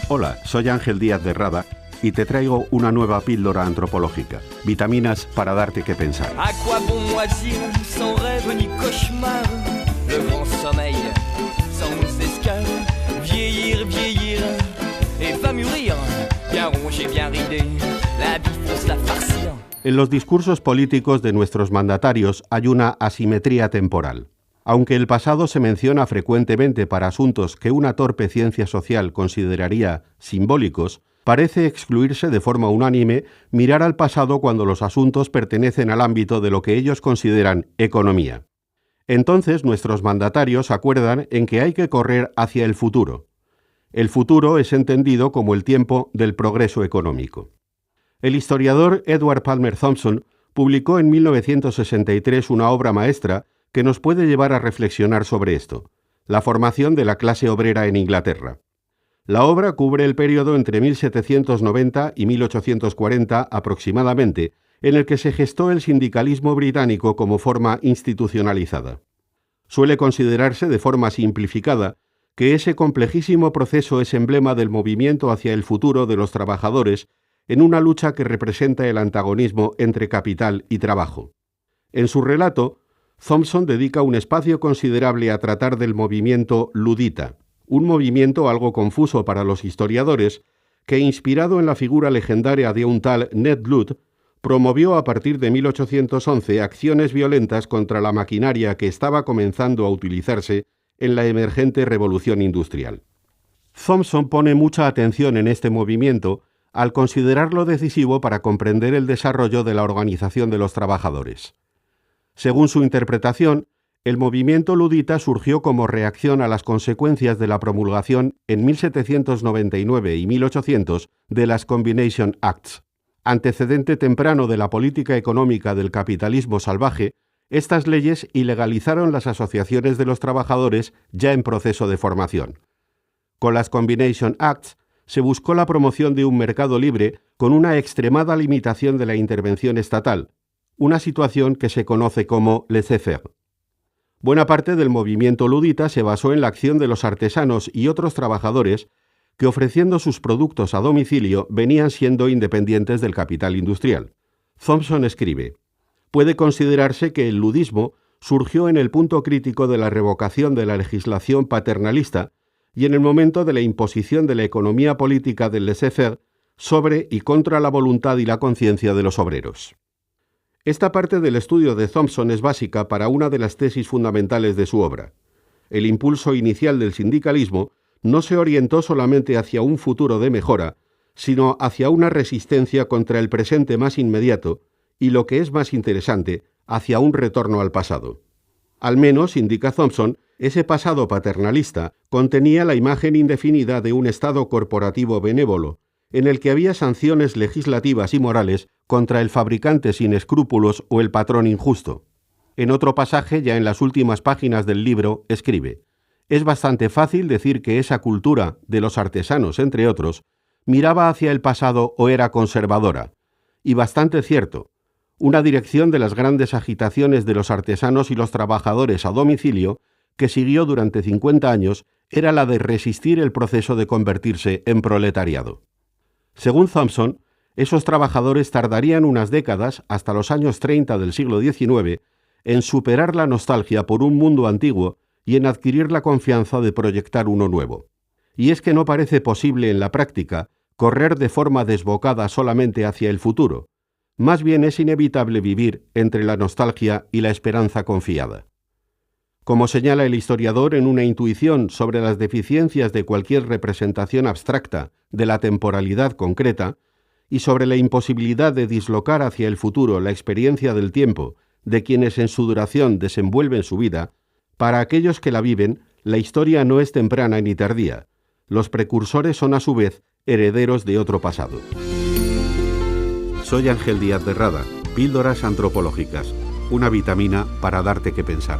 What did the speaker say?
Hola, soy Ángel Díaz de Rada y te traigo una nueva píldora antropológica. Vitaminas para darte que pensar. À quoi bon moisir, sans rêve ni cauchemar, le grand sommeil, sans escale, vieillir, vieillir, et va mûrir, bien rongé, bien ridé, la vie faut se la farcir. En los discursos políticos de nuestros mandatarios hay una asimetría temporal. Aunque el pasado se menciona frecuentemente para asuntos que una torpe ciencia social consideraría simbólicos, parece excluirse de forma unánime mirar al pasado cuando los asuntos pertenecen al ámbito de lo que ellos consideran economía. Entonces nuestros mandatarios acuerdan en que hay que correr hacia el futuro. El futuro es entendido como el tiempo del progreso económico. El historiador Edward Palmer Thompson publicó en 1963 una obra maestra que nos puede llevar a reflexionar sobre esto, la formación de la clase obrera en Inglaterra. La obra cubre el periodo entre 1790 y 1840 aproximadamente, en el que se gestó el sindicalismo británico como forma institucionalizada. Suele considerarse de forma simplificada que ese complejísimo proceso es emblema del movimiento hacia el futuro de los trabajadores en una lucha que representa el antagonismo entre capital y trabajo. En su relato, Thompson dedica un espacio considerable a tratar del movimiento ludita, un movimiento algo confuso para los historiadores que, inspirado en la figura legendaria de un tal Ned Ludd, promovió a partir de 1811 acciones violentas contra la maquinaria que estaba comenzando a utilizarse en la emergente revolución industrial. Thompson pone mucha atención en este movimiento al considerarlo decisivo para comprender el desarrollo de la organización de los trabajadores. Según su interpretación, el movimiento ludita surgió como reacción a las consecuencias de la promulgación en 1799 y 1800 de las Combination Acts. Antecedente temprano de la política económica del capitalismo salvaje, estas leyes ilegalizaron las asociaciones de los trabajadores ya en proceso de formación. Con las Combination Acts se buscó la promoción de un mercado libre con una extremada limitación de la intervención estatal, una situación que se conoce como laissez-faire. Buena parte del movimiento ludita se basó en la acción de los artesanos y otros trabajadores que, ofreciendo sus productos a domicilio, venían siendo independientes del capital industrial. Thompson escribe: puede considerarse que el ludismo surgió en el punto crítico de la revocación de la legislación paternalista y en el momento de la imposición de la economía política del laissez-faire sobre y contra la voluntad y la conciencia de los obreros. Esta parte del estudio de Thompson es básica para una de las tesis fundamentales de su obra. El impulso inicial del sindicalismo no se orientó solamente hacia un futuro de mejora, sino hacia una resistencia contra el presente más inmediato y, lo que es más interesante, hacia un retorno al pasado. Al menos, indica Thompson, ese pasado paternalista contenía la imagen indefinida de un Estado corporativo benévolo, en el que había sanciones legislativas y morales contra el fabricante sin escrúpulos o el patrón injusto. En otro pasaje, ya en las últimas páginas del libro, escribe: es bastante fácil decir que esa cultura, de los artesanos entre otros, miraba hacia el pasado o era conservadora. Y bastante cierto. Una dirección de las grandes agitaciones de los artesanos y los trabajadores a domicilio, que siguió durante 50 años, era la de resistir el proceso de convertirse en proletariado. Según Thompson, esos trabajadores tardarían unas décadas, hasta los años 30 del siglo XIX, en superar la nostalgia por un mundo antiguo y en adquirir la confianza de proyectar uno nuevo. Y es que no parece posible en la práctica correr de forma desbocada solamente hacia el futuro. Más bien es inevitable vivir entre la nostalgia y la esperanza confiada. Como señala el historiador en una intuición sobre las deficiencias de cualquier representación abstracta de la temporalidad concreta y sobre la imposibilidad de dislocar hacia el futuro la experiencia del tiempo de quienes en su duración desenvuelven su vida, para aquellos que la viven, la historia no es temprana ni tardía. Los precursores son a su vez herederos de otro pasado. Soy Ángel Díaz de Rada, Píldoras Antropológicas, una vitamina para darte que pensar.